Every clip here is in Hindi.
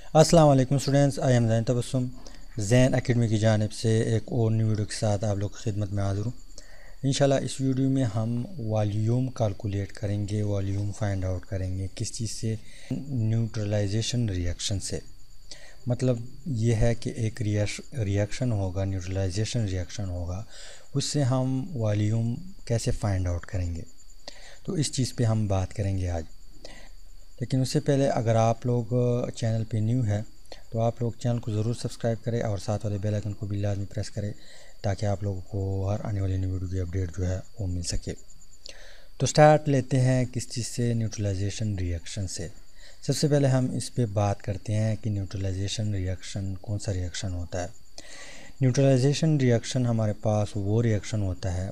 अस्सलाम वालेकुम students, I am Jain Tabassum Jain academy की जानिब से एक और न्यू वीडियो के साथ आप लोग की खिदमत में हाज़िर हूँ। इंशाल्लाह इस वीडियो में हम वॉल्यूम कैलकुलेट करेंगे, वॉल्यूम फाइंड आउट करेंगे। किस चीज़ से? न्यूट्रलाइजेशन रिएक्शन से। मतलब ये है कि एक रिएक्शन होगा, न्यूट्रलाइजेशन रिएक्शन होगा, उससे हम वॉल्यूम कैसे फाइंड आउट करेंगे। तो इस चीज़ पे हम बात करेंगे आज। लेकिन उससे पहले अगर आप लोग चैनल पे न्यू है तो आप लोग चैनल को ज़रूर सब्सक्राइब करें और साथ वाले बेल आइकन को भी लाजमी प्रेस करें ताकि आप लोगों को हर आने वाली न्यू वीडियो की अपडेट जो है वो मिल सके। तो स्टार्ट लेते हैं किस चीज़ से? न्यूट्रलाइजेशन रिएक्शन से। सबसे पहले हम इस पे बात करते हैं कि न्यूट्रलाइजेशन रिएक्शन कौन सा रिएक्शन होता है। न्यूट्रलाइजेशन रिएक्शन हमारे पास वो रिएक्शन होता है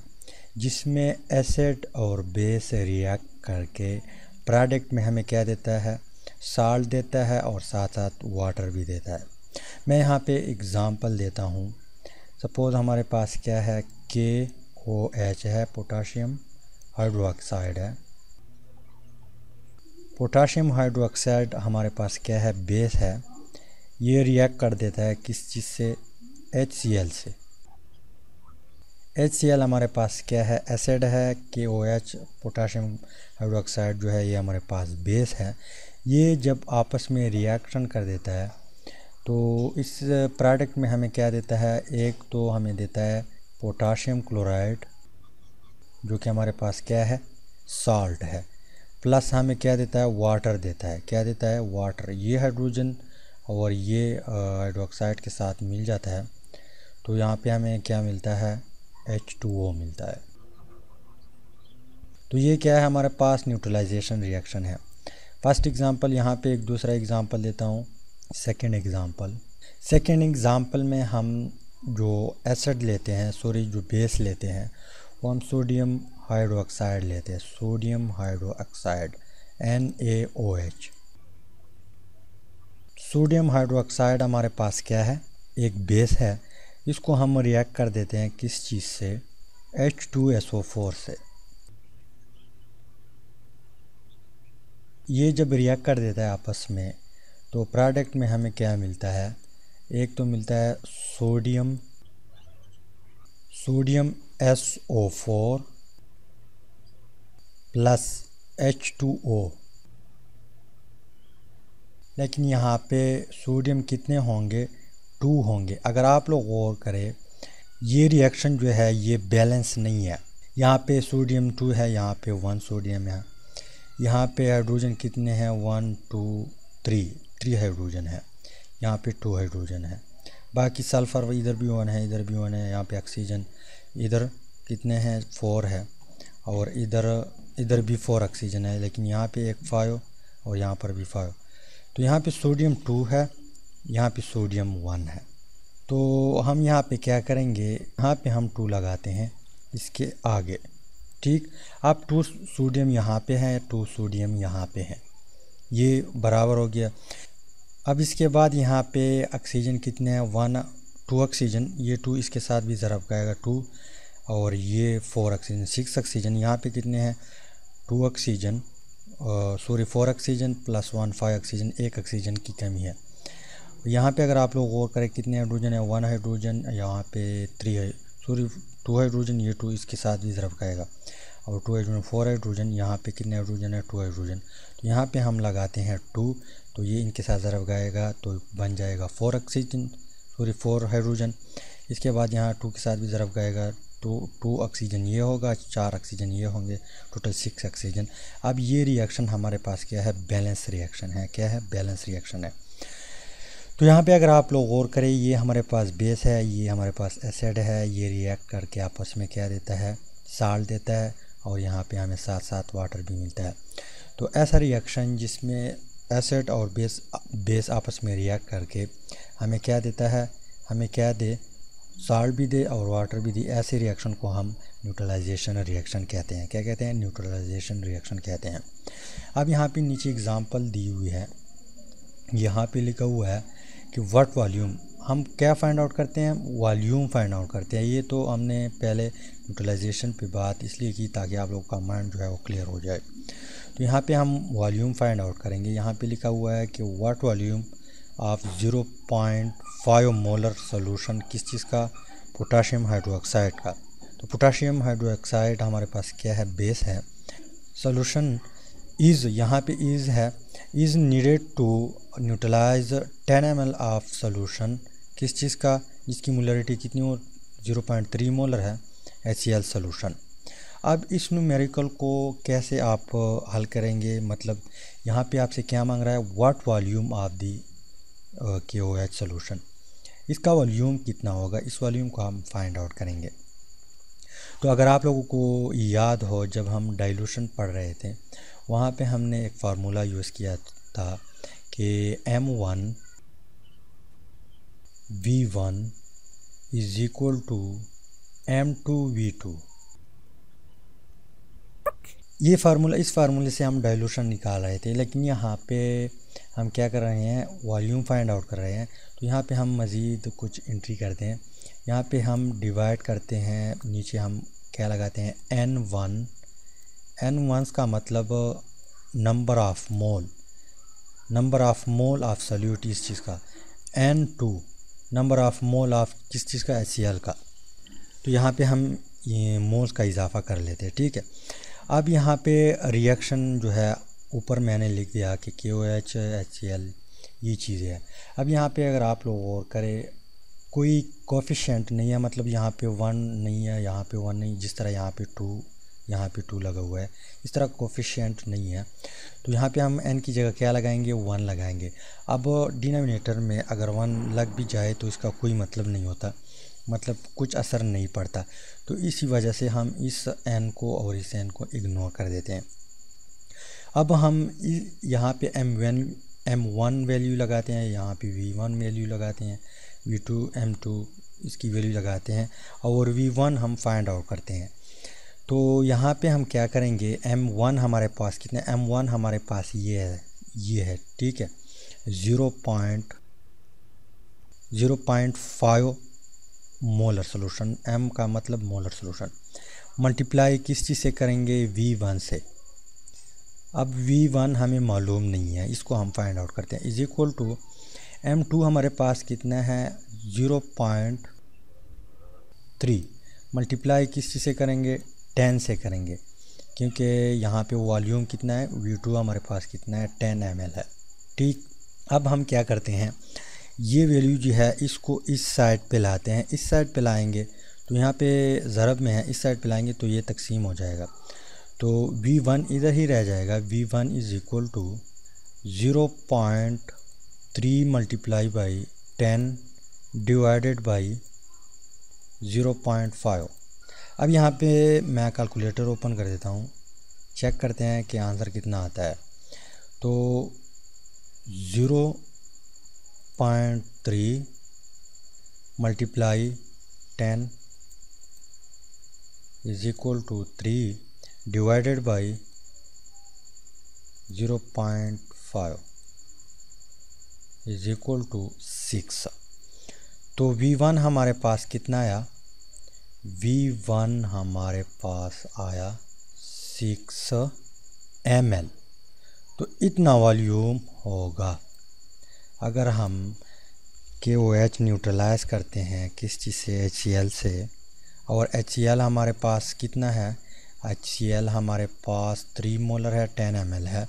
जिसमें एसिड और बेस रिएक्ट करके प्रोडक्ट में हमें क्या देता है? साल्ट देता है और साथ साथ वाटर भी देता है। मैं यहाँ पे एग्ज़ाम्पल देता हूँ। सपोज़ हमारे पास क्या है, KOH है, पोटाशियम हाइड्रोक्साइड है। पोटाशियम हाइड्रोक्साइड हमारे पास क्या है? बेस है। ये रिएक्ट कर देता है किस चीज़ से? HCl से। HCl हमारे पास क्या है? एसिड है। KOH पोटाशियम हाइड्रोक्साइड जो है ये हमारे पास बेस है। ये जब आपस में रिएक्शन कर देता है तो इस प्रोडक्ट में हमें क्या देता है? एक तो हमें देता है पोटाशियम क्लोराइड जो कि हमारे पास क्या है? साल्ट है। प्लस हमें क्या देता है? वाटर देता है। क्या देता है? वाटर। ये हाइड्रोजन और ये हाइड्रोक्साइड के साथ मिल जाता है तो यहाँ पे हमें क्या मिलता है? H2O मिलता है। तो ये क्या है? हमारे पास न्यूट्रलाइजेशन रिएक्शन है। फर्स्ट एग्जांपल, यहाँ पे एक दूसरा एग्जांपल देता हूँ। सेकेंड एग्जांपल में हम जो एसिड लेते हैं, जो बेस लेते हैं वो हम सोडियम हाइड्रोक्साइड लेते हैं। Sodium hydroxide NaOH। Sodium hydroxide हमारे पास क्या है? एक बेस है। इसको हम रिएक्ट कर देते हैं किस चीज़ से? H2SO4 से। ये जब रिएक्ट कर देता है आपस में तो प्रोडक्ट में हमें क्या मिलता है? एक तो मिलता है सोडियम SO4 प्लस H2O। लेकिन यहाँ पे सोडियम कितने होंगे? 2 होंगे। अगर आप लोग गौर करें ये रिएक्शन जो है ये बैलेंस नहीं है। यहाँ पे सोडियम 2 है, यहाँ पे 1 सोडियम है। यहाँ पे हाइड्रोजन कितने हैं? 1 2 3 हाइड्रोजन है। यहाँ पे 2 हाइड्रोजन है। बाकी सल्फ़र इधर भी 1 है, इधर भी 1 है। यहाँ पे ऑक्सीजन इधर कितने हैं? 4 है। और इधर भी 4 ऑक्सीजन है। लेकिन यहाँ पे एक 5 और यहाँ पर भी 5। तो यहाँ पे सोडियम 2 है, यहाँ पे सोडियम 1 है। तो हम यहाँ पे क्या करेंगे? यहाँ पे हम 2 लगाते हैं इसके आगे। ठीक, अब 2 सोडियम यहाँ पे है, 2 सोडियम यहाँ पे है, ये बराबर हो गया। अब इसके बाद यहाँ पे ऑक्सीजन कितने हैं? 1 2 ऑक्सीजन, ये 2 इसके साथ भी ज़रब खाएगा 2 और ये 4 ऑक्सीजन 6 ऑक्सीजन। यहाँ पे कितने हैं? 2 oxygen 4 oxygen plus 1 5 oxygen, 1 oxygen की कमी है। यहाँ पे अगर आप लोग गौर करें कितने हाइड्रोजन है? 1 हाइड्रोजन, यहाँ पे 2 हाइड्रोजन, ये 2 इसके साथ भी ज़रब खाएगा और 2 हाइड्रोजन 4 हाइड्रोजन। यहाँ पे कितने हाइड्रोजन है? 2 हाइड्रोजन। तो यहाँ पे हम लगाते हैं 2, तो ये इनके साथ ज़रब खाएगा तो बन जाएगा 4 हाइड्रोजन। इसके बाद यहाँ 2 के साथ भी ज़रब खाएगा तो 2 ऑक्सीजन ये होगा, 4 ऑक्सीजन ये होंगे, टोटल 6 ऑक्सीजन। अब ये रिएक्शन हमारे पास क्या है? बैलेंस रिएक्शन है। क्या है? बैलेंस रिएक्शन है। तो यहाँ पे अगर आप लोग गौर करें ये हमारे पास बेस है, ये हमारे पास एसिड है। ये रिएक्ट करके आपस में क्या देता है? साल्ट देता है और यहाँ पे हमें साथ साथ वाटर भी मिलता है। तो ऐसा रिएक्शन जिसमें एसिड और बेस आपस में रिएक्ट करके हमें क्या देता है? हमें क्या दे? साल्ट भी दे और वाटर भी दे। ऐसे रिएक्शन को हम न्यूट्रलाइजेशन रिएक्शन कहते हैं। क्या कहते हैं? न्यूट्रलाइजेशन रिएक्शन कहते हैं। अब यहाँ पे नीचे एग्जांपल दी हुई है, यहाँ पे लिखा हुआ है कि व्हाट वॉल्यूम। हम क्या फाइंड आउट करते हैं? वॉल्यूम फाइंड आउट करते हैं। ये तो हमने पहले न्यूट्रलाइजेशन पे बात इसलिए की ताकि आप लोग का माइंड जो है वो क्लियर हो जाए। तो यहाँ पे हम वॉल्यूम फाइंड आउट करेंगे। यहाँ पे लिखा हुआ है कि what volume of 0.5 molar solution किस चीज़ का, पोटाशियम हाइड्रोक्साइड का। तो पोटाशियम हाइड्रोक्साइड हमारे पास क्या है, बेस है। सोल्यूशन इज़, यहाँ पे इज़ है, is needed to neutralise 10 ml of solution किस चीज़ का, जिसकी मोलरिटी कितनी हो, 0.3 मोलर है, HCl सोल्यूशन। अब इस न्यूमेरिकल को कैसे आप हल करेंगे, मतलब यहाँ पे आपसे क्या मांग रहा है, what volume of the KOH solution, इसका वॉल्यूम कितना होगा, इस वॉल्यूम को हम फाइंड आउट करेंगे। तो अगर आप लोगों को याद हो, जब हम डाइल्यूशन पढ़ रहे थे वहाँ पे हमने एक फार्मूला यूज़ किया था कि M1 V1 is equal to M2 V2। ये फार्मूला, इस फार्मूले से हम डाइल्यूशन निकाल रहे थे, लेकिन यहाँ पे हम क्या कर रहे हैं, वॉल्यूम फाइंड आउट कर रहे हैं। तो यहाँ पे हम मज़ीद कुछ एंट्री करते हैं, यहाँ पे हम डिवाइड करते हैं, नीचे हम क्या लगाते हैं, N1, N1 का मतलब number of mole, number of mole of solute इस चीज़ का, N2 number of mole of किस चीज़ का, HCl का। तो यहाँ पे हम ये मोल्स का इजाफा कर लेते हैं, ठीक है। अब यहाँ पे रिएक्शन जो है ऊपर मैंने लिख दिया कि KOH HCl ये चीज़ें है। अब यहाँ पे अगर आप लोग और करें, कोई कोफिशिएंट नहीं है, मतलब यहाँ पे 1 नहीं है, यहाँ पे 1 नहीं, जिस तरह यहाँ पे 2, यहाँ पे 2 लगा हुआ है, इस तरह कोफिशिएंट नहीं है। तो यहाँ पे हम n की जगह क्या लगाएंगे, 1 लगाएंगे। अब डिनोमिनेटर में अगर 1 लग भी जाए तो इसका कोई मतलब नहीं होता, मतलब कुछ असर नहीं पड़ता। तो इसी वजह से हम इस n को और इस n को इग्नोर कर देते हैं। अब हम यहाँ पे M1 वैल्यू लगाते हैं, यहाँ पे V1 वैल्यू लगाते हैं, V2 M2 इसकी वैल्यू लगाते हैं, और V1 हम फाइंड आउट करते हैं। तो यहाँ पे हम क्या करेंगे, M1 हमारे पास कितने, M1 हमारे पास ये है, ठीक है, 0.5 मोलर सोल्यूशन, M का मतलब मोलर सोल्यूशन, मल्टीप्लाई किस चीज़ से करेंगे, V1 से। अब V1 हमें मालूम नहीं है, इसको हम फाइंड आउट करते हैं, इज इक्वल टू M2 हमारे पास कितना है, 0.3, मल्टीप्लाई किस चीज़ से करेंगे, 10 से करेंगे, क्योंकि यहाँ पे वॉल्यूम कितना है, V2 हमारे पास कितना है, 10 ml है, ठीक। अब हम क्या करते हैं, ये वैल्यू जो है इसको इस साइड पे लाते हैं, इस साइड पे लाएंगे तो यहाँ पे ज़रब में है, इस साइड पे लाएंगे तो ये तकसीम हो जाएगा, तो V1 इधर ही रह जाएगा। V1 is equal to 0.3 multiply by 10 divided by 0.5। अब यहाँ पे मैं कैलकुलेटर ओपन कर देता हूँ, चेक करते हैं कि आंसर कितना आता है। तो 0.3 multiply 10 is equal to 3 divided by 0.5 is equal to 6। तो V1 हमारे पास कितना आया, V1 हमारे पास आया 6 ml। तो इतना वॉल्यूम होगा। अगर हम KOH न्यूट्रलाइज करते हैं किस चीज़ से, HCl से, और HCl हमारे पास कितना है, HCl हमारे पास 3 मोलर है, 10 ml है।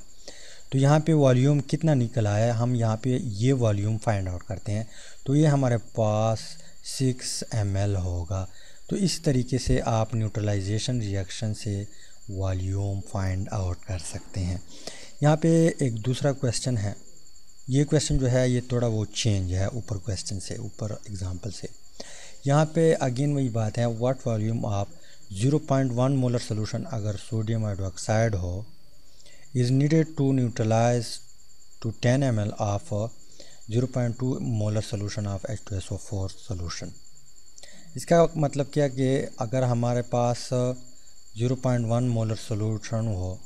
तो यहाँ पे वॉल्यूम कितना निकल आया, हम यहाँ पे ये वॉल्यूम फाइंड आउट करते हैं, तो ये हमारे पास 6 ml होगा। तो इस तरीके से आप न्यूट्रलाइजेशन रिएक्शन से वॉल्यूम फाइंड आउट कर सकते हैं। यहाँ पे एक दूसरा क्वेश्चन है, ये क्वेश्चन जो है ये थोड़ा वो चेंज है ऊपर क्वेश्चन से, ऊपर एग्जांपल से। यहाँ पे अगेन वही बात है, what volume of 0.1 molar solution अगर सोडियम हाइड्रोक्साइड हो is needed to neutralise to 10 ml of 0.2 molar solution of H2SO4 solution. इसका मतलब क्या कि अगर हमारे पास 0.1 मोलर सोल्यूशन हो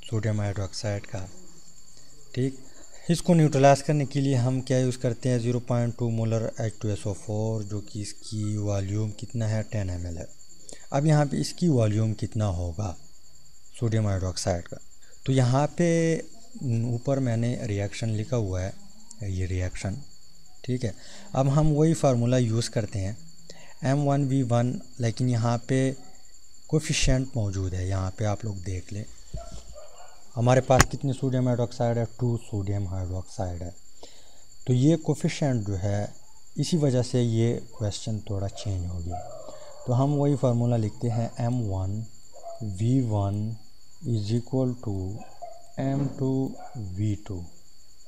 सोडियम हाइड्रोक्साइड का, ठीक, इसको न्यूट्रलाइज करने के लिए हम क्या यूज़ करते हैं, 0.2 मोलर H2SO4 जो कि इसकी वॉल्यूम कितना है, 10 ml है। अब यहाँ पे इसकी वॉल्यूम कितना होगा सोडियम हाइड्रोक्साइड का, तो यहाँ पे ऊपर मैंने रिएक्शन लिखा हुआ है ये रिएक्शन। ठीक है, अब हम वही फार्मूला यूज़ करते हैं M1V1, लेकिन यहाँ पे कोफिशिएंट मौजूद है। यहाँ पे आप लोग देख लें, हमारे पास कितने सोडियम हाइड्रोक्साइड है, 2 सोडियम हाइड्रोक्साइड है। तो ये कोफिशिएंट जो है, इसी वजह से ये क्वेश्चन थोड़ा चेंज हो गया। तो हम वही फार्मूला लिखते हैं M1V1 is equal to M2V2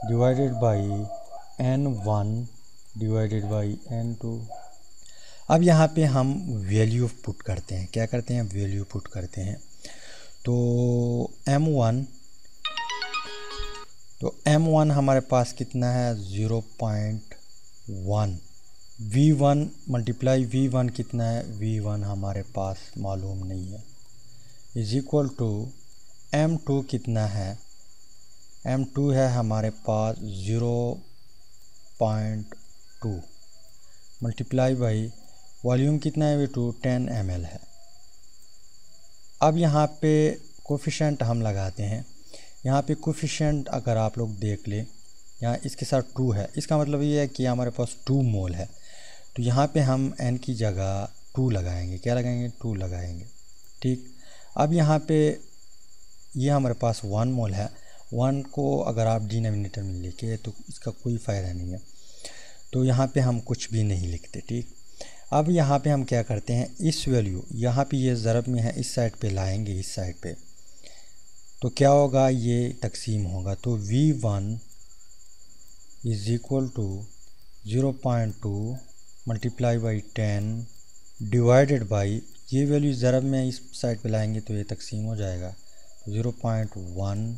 divided by N1 divided by N2। अब यहाँ पे हम वैल्यू पुट करते हैं। क्या करते हैं? वैल्यू पुट करते हैं। तो M1 हमारे पास कितना है? 0.1। V1 मल्टीप्लाई V1 कितना है? V1 हमारे पास मालूम नहीं है, इज इक्वल टू M2 कितना है? M2 है हमारे पास 0.2 मल्टीप्लाई बाई वॉल्यूम कितना है? V2 10 ml है। अब यहाँ पे कोफिशिएंट हम लगाते हैं। यहाँ पे कोफिशिएंट अगर आप लोग देख लें, यहाँ इसके साथ 2 है, इसका मतलब ये है कि हमारे पास 2 मोल है। तो यहाँ पे हम n की जगह 2 लगाएंगे। क्या लगाएंगे? 2 लगाएंगे। ठीक, अब यहाँ पे ये हमारे पास 1 मोल है। 1 को अगर आप डिनोमिनेटर में लिखे तो इसका कोई फ़ायदा नहीं है, तो यहाँ पे हम कुछ भी नहीं लिखते। ठीक, अब यहाँ पे हम क्या करते हैं, इस वैल्यू यहाँ पे ये ज़रब में है, इस साइड पे लाएंगे, इस साइड पे, तो क्या होगा? ये तकसीम होगा। तो V1 is equal to 0.2 multiply by 10 divided by, ये वैल्यू ज़रब में इस साइड पे लाएंगे तो ये तकसीम हो जाएगा 0.1।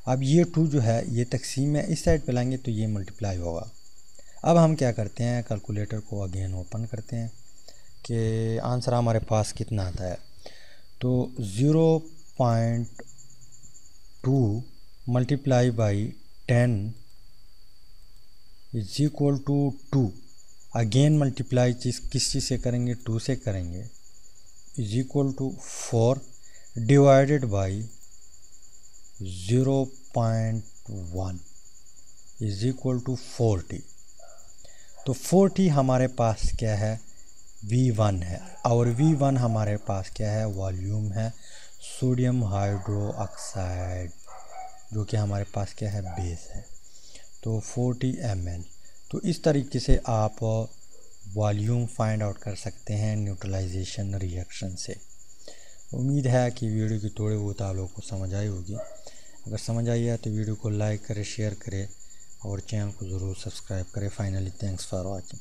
अब ये 2 जो है ये तकसीम में इस साइड पे लाएंगे तो ये मल्टीप्लाई होगा। अब हम क्या करते हैं, कैलकुलेटर को अगेन ओपन करते हैं कि आंसर हमारे पास कितना आता है। तो 0.2 multiply by 10 is equal to 2। Again multiply किस चीज़ से करेंगे? 2 से करेंगे, is equal to 4 divided by 0.1 is equal to 40। तो 40 हमारे पास क्या है? V1 है, और V1 हमारे पास क्या है? वॉल्यूम है, सोडियम हाइड्रोक्साइड, जो कि हमारे पास क्या है? बेस है। तो 40 ml। तो इस तरीके से आप वॉल्यूम फाइंड आउट कर सकते हैं न्यूट्रलाइजेशन रिएक्शन से। उम्मीद है कि वीडियो की थोड़ी बहुत आप लोगों को समझ आई होगी। अगर समझ आई है तो वीडियो को लाइक करें, शेयर करें और चैनल को ज़रूर सब्सक्राइब करें। Finally thanks for watching.